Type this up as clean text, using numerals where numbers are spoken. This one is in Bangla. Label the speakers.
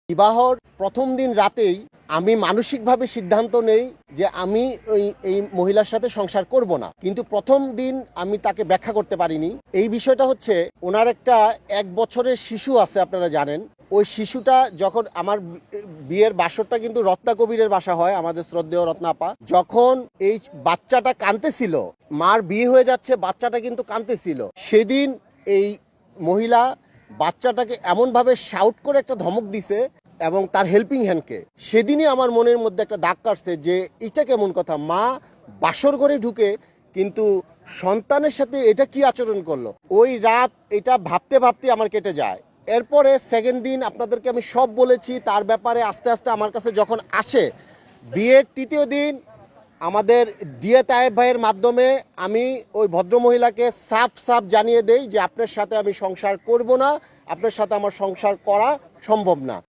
Speaker 1: বিবাহর প্রথম দিন রাতেই আমি মানসিকভাবে সিদ্ধান্ত নেই যে আমি এই মহিলার সাথে সংসার করব না, কিন্তু প্রথম দিন আমি তাকে ব্যাখ্যা করতে পারিনি। এই বিষয়টা হচ্ছে, ওনার একটা 1 বছরের শিশু আছে, আপনারা জানেন। ওই শিশুটা যখন আমার বিয়ের বাসরটা কিন্তু রত্না কবিরের বাসা হয়, আমাদের শ্রদ্ধেয় রত্না আপা, যখন এই বাচ্চাটা কাঁদতেছিল, মার বিয়ে হয়ে যাচ্ছে, বাচ্চাটা কিন্তু কাঁদতেছিল, সেদিন এই মহিলা বাচ্চাটাকে এমনভাবে শাউট করে একটা ধমক দিছে এবং তার হেল্পিং হ্যান্ডকে। সেদিনই আমার মনের মধ্যে একটা দাগ কাটছে যে এটা কেমন কথা, মা বাসর ঘরে ঢুকে কিন্তু সন্তানের সাথে এটা কি আচরণ করলো। ওই রাত এটা ভাবতে ভাবতে আমার কেটে যায়। এরপরে সেকেন্ড দিন আপনাদেরকে আমি সব বলেছি তার ব্যাপারে। আস্তে আস্তে আমার কাছে যখন আসে, বিয়ের তৃতীয় দিন আমাদের ডিএ তায়েব ভাইয়ের মাধ্যমে আমি ওই ভদ্রমহিলাকে সাফ সাফ জানিয়ে দেই যে আপনার সাথে আমি সংসার করব না, আপনার সাথে আমার সংসার করা সম্ভব না।